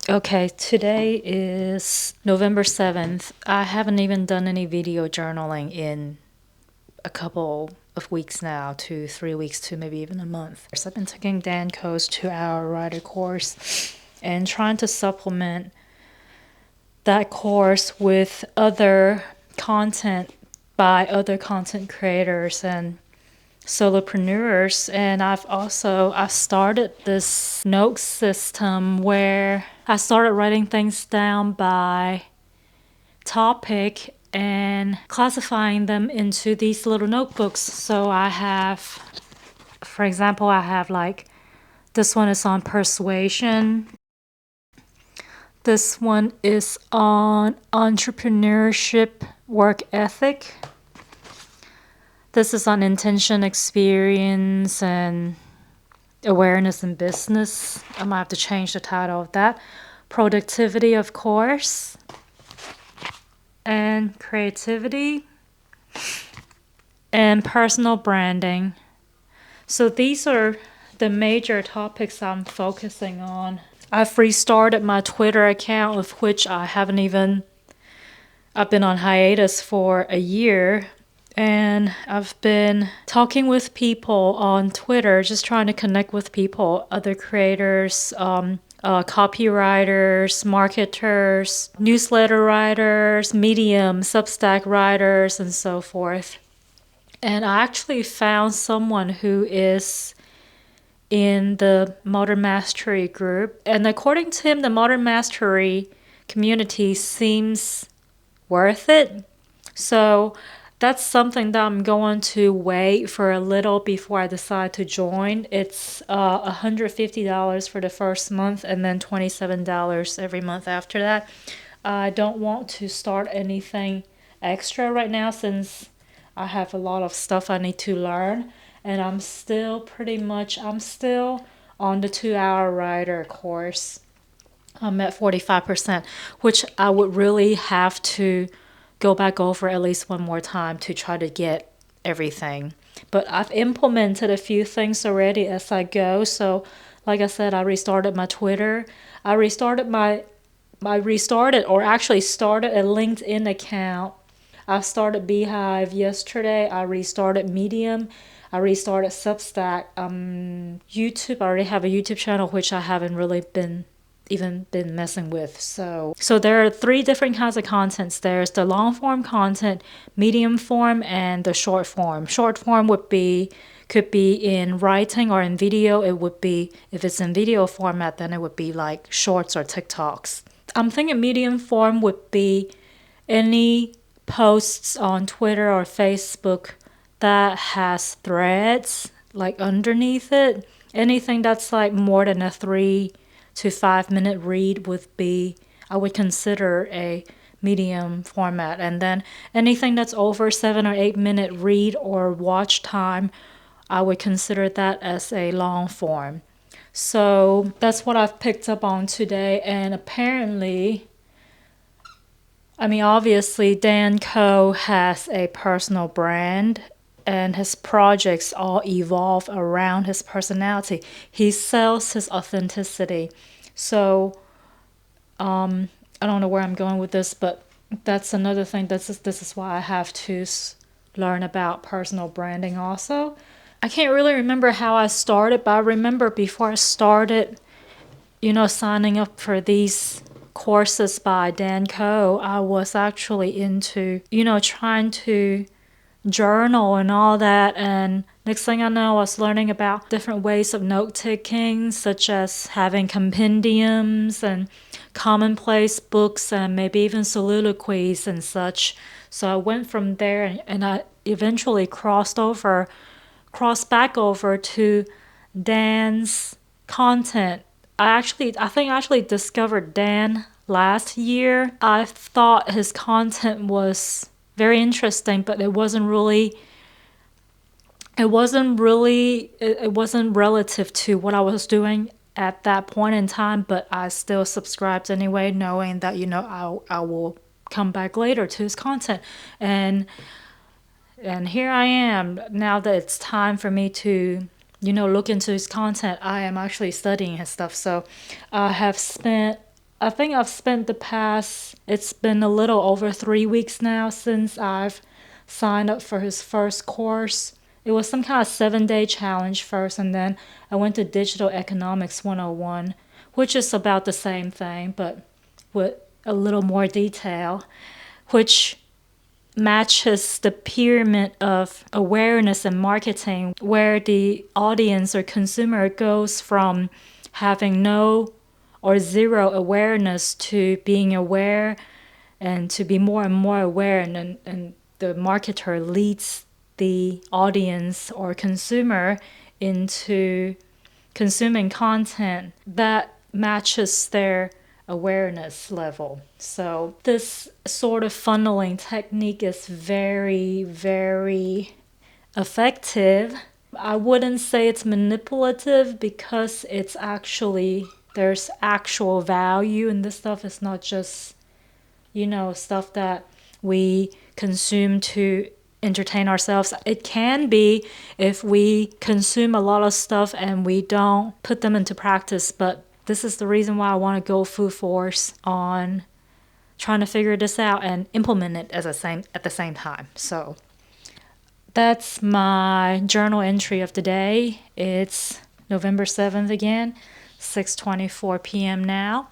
Okay, today is November 7th. I haven't even done any video journaling in a couple of weeks now, 2, 3 weeks to maybe even a month. So I've been taking Dan Koe's 2-hour writer course and trying to supplement that course with other content by other content creators and solopreneurs. And I started this note system where I started writing things down by topic and classifying them into these little notebooks. So I have, for example, I have like this one is on persuasion. This one is on entrepreneurship, work ethic. This is on intention, experience, and awareness in business. I might have to change the title of that. Productivity, of course, and creativity, and personal branding. So these are the major topics I'm focusing on. I've restarted my Twitter account, of which I've been on hiatus for a year. And I've been talking with people on Twitter, just trying to connect with people, other creators, copywriters, marketers, newsletter writers, Medium, Substack writers, and so forth. And I actually found someone who is in the Modern Mastery group. And according to him, the Modern Mastery community seems worth it. So that's something that I'm going to wait for a little before I decide to join. It's $150 for the first month and then $27 every month after that. I don't want to start anything extra right now since I have a lot of stuff I need to learn. And I'm still on the 2-hour writer course. I'm at 45%, which I would really have to go back over at least one more time to try to get everything. But I've implemented a few things already as I go. So, like I said, I restarted my Twitter. I restarted or actually started a LinkedIn account. I started Beehive yesterday. I restarted Medium. I restarted Substack. YouTube. I already have a YouTube channel which I haven't really been messing with. So there are 3 different kinds of contents. There's the long form content, medium form, and the short form. Short form could be in writing or in video. It would be, if it's in video format, then it would be like shorts or TikToks. I'm thinking medium form would be any posts on Twitter or Facebook that has threads like underneath it. Anything that's like more than a 3 to 5 minute read I would consider a medium format. And then anything that's over 7 or 8 minute read or watch time, I would consider that as a long form. So that's what I've picked up on today. And apparently, obviously, Dan Koe has a personal brand and his projects all evolve around his personality. He sells his authenticity. So, I don't know where I'm going with this, but that's another thing. This is why I have to learn about personal branding also. I can't really remember how I started, but I remember before I started, signing up for these courses by Dan Koe, I was actually into, trying to journal and all that. And next thing I know, I was learning about different ways of note taking, such as having compendiums and commonplace books and maybe even soliloquies and such. So I went from there and I eventually crossed back over to Dan's content. I think I actually discovered Dan last year. I thought his content was very interesting, but it wasn't relative to what I was doing at that point in time, but I still subscribed anyway, knowing that I will come back later to his content. And here I am now that it's time for me to look into his content. I am actually studying his stuff. So I have spent I think it's been a little over 3 weeks now since I've signed up for his first course. It was some kind of 7-day challenge first, and then I went to Digital Economics 101, which is about the same thing, but with a little more detail, which matches the pyramid of awareness and marketing, where the audience or consumer goes from having no or zero awareness to being aware and to be more and more aware, and the marketer leads the audience or consumer into consuming content that matches their awareness level. So this sort of funneling technique is very, very effective. I wouldn't say it's manipulative because there's actual value in this stuff. It's not just, stuff that we consume to entertain ourselves. It can be if we consume a lot of stuff and we don't put them into practice, but this is the reason why I want to go full force on trying to figure this out and implement it at the same time. So that's my journal entry of the day. It's November 7th again, 6:24 p.m. now.